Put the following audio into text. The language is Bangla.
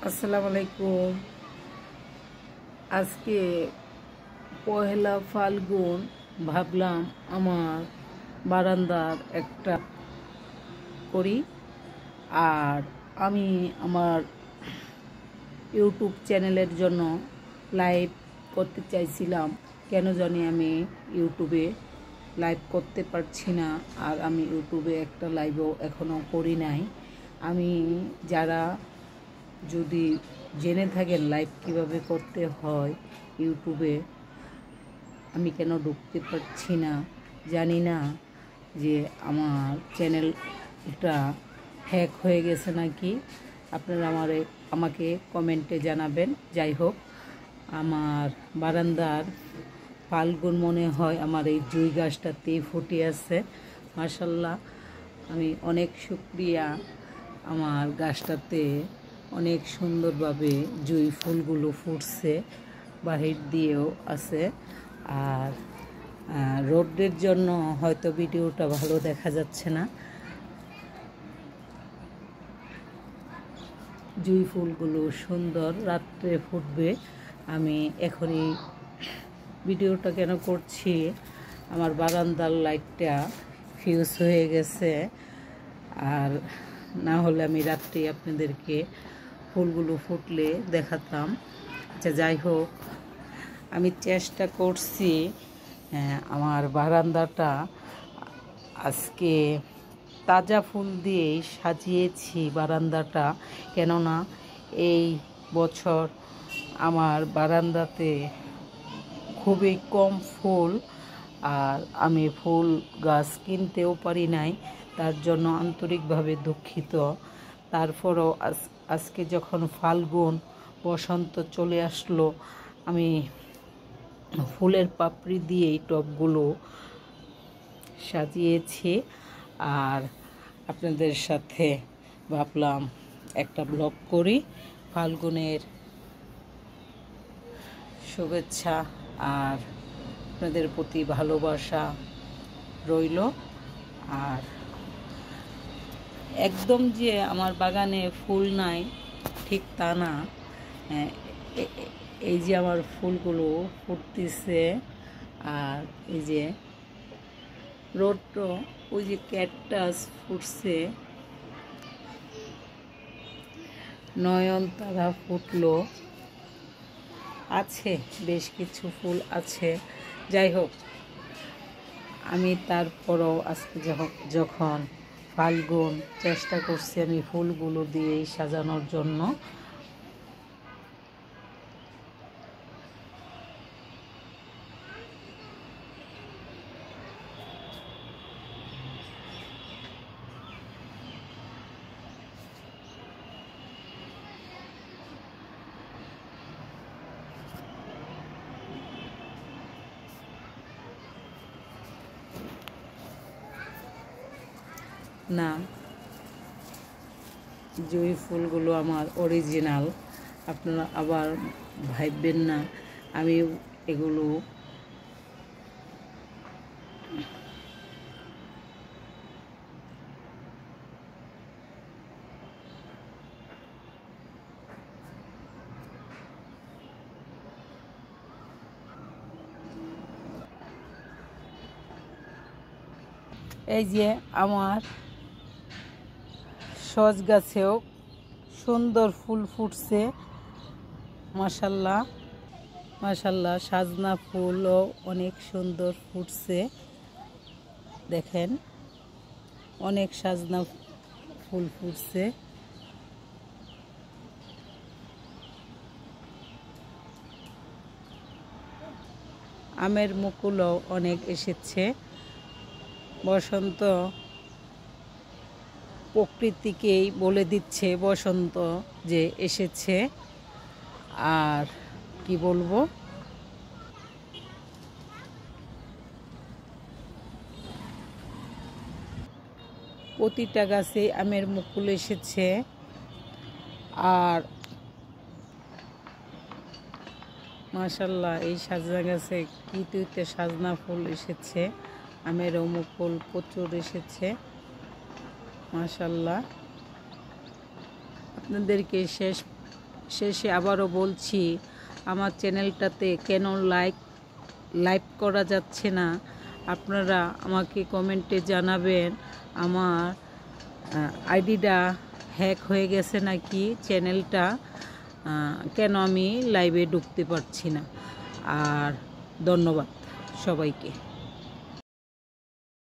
আসসালামু আলাইকুম। আজকে পহেলা ফাল্গুন, ভাবলাম আমার বারান্দার একটা করি। আর আমি আমার ইউটিউব চ্যানেলের জন্য লাইভ করতে চাইছিলাম, কেন জানি আমি ইউটিউবে লাইভ করতে পারছি না। আর আমি ইউটিউবে একটা লাইভও এখনও করি নাই। আমি যারা যদি জেনে থাকেন লাইভ কিভাবে করতে হয় ইউটিউবে, আমি কেন ঢুকতে পারছি না জানি না যে আমার চ্যানেলটা হ্যাক হয়ে গেছে নাকি। আপনারা আমাকে কমেন্টে জানাবেন। যাই হোক, আমার বারান্দার ফাল্গুন মনে হয় আমার এই জুঁই গাছটাতেই ফুটে আছে। মাশাল্লাহ, আমি অনেক শুকরিয়া। আমার গাছটাতে অনেক সুন্দরভাবে জুঁই ফুলগুলো ফুটছে, বাহির দিয়েও আছে। আর রোদের জন্য হয়তো ভিডিওটা ভালো দেখা যাচ্ছে না। জুঁই ফুলগুলো সুন্দর, রাত্রে ফুটবে। আমি এখনই ভিডিওটা কেন করছি, আমার বারান্দার লাইটটা ফিউজ হয়ে গেছে। আর না হলে আমি রাত্রে আপনাদেরকে ফুলগুলো ফুটলে দেখাতাম। আচ্ছা, যাই হোক, আমি চেষ্টা করছি আমার বারান্দাটা আজকে তাজা ফুল দিয়েই সাজিয়েছি বারান্দাটা। কেননা এই বছর আমার বারান্দাতে খুবই কম ফুল, আর আমি ফুল গাছ কিনতেও পারি নাই, তার জন্য আন্তরিকভাবে দুঃখিত। তারপরও আজকে যখন ফাল্গুন, বসন্ত চলে আসলো, আমি ফুলের পাপড়ি দিয়েই টবগুলো সাজিয়েছি। আর আপনাদের সাথে ভাবলাম একটা ব্লগ করি। ফাল্গুনের শুভেচ্ছা আর আপনাদের প্রতি ভালোবাসা রইল। আর একদম যে আমার বাগানে ফুল নাই ঠিক তা না। এই যে আমার ফুলগুলো ফুটতেছে, আর এই যে রোডটো, ওই যে ক্যাকটাস ফুটছে, নয়নতারা ফুটলো, আছে বেশ কিছু ফুল আছে। যাই হোক, আমি তারপরও আজকে যখন ফাল্গুন, চেষ্টা করছি আমি ফুলগুলো দিয়েই সাজানোর জন্য। না, জুঁই ফুলগুলো আমার অরিজিনাল, আপনারা আবার ভাববেন না আমি এগুলো এই যে আমার সজ গাছেও সুন্দর ফুল ফুটছে। মাশাল্লাহ মাশাল্লাহ, সাজনা ফুলও অনেক সুন্দর ফুটছে। দেখেন, অনেক সাজনা ফুল ফুটছে। আমের মুকুলও অনেক এসেছে। বসন্ত প্রকৃতিকেই বলে দিচ্ছে বসন্ত যে এসেছে। আর কি বলবো, প্রতিটা গাছে আমের মুকুল এসেছে। আর মাশাল্লাহ, এই সাজনা গাছে কিতুইতে সাজনা ফুল এসেছে, আমেরও মুকুল প্রচুর এসেছে। মাশাল্লাহ, আপনাদেরকে শেষ শেষে আবারও বলছি, আমার চ্যানেলটাতে কেন লাইভ করা যাচ্ছে না, আপনারা আমাকে কমেন্টে জানাবেন। আমার আইডিটা হ্যাক হয়ে গেছে নাকি চ্যানেলটা, কেন আমি লাইভে ঢুকতে পারছি না। আর ধন্যবাদ সবাইকে।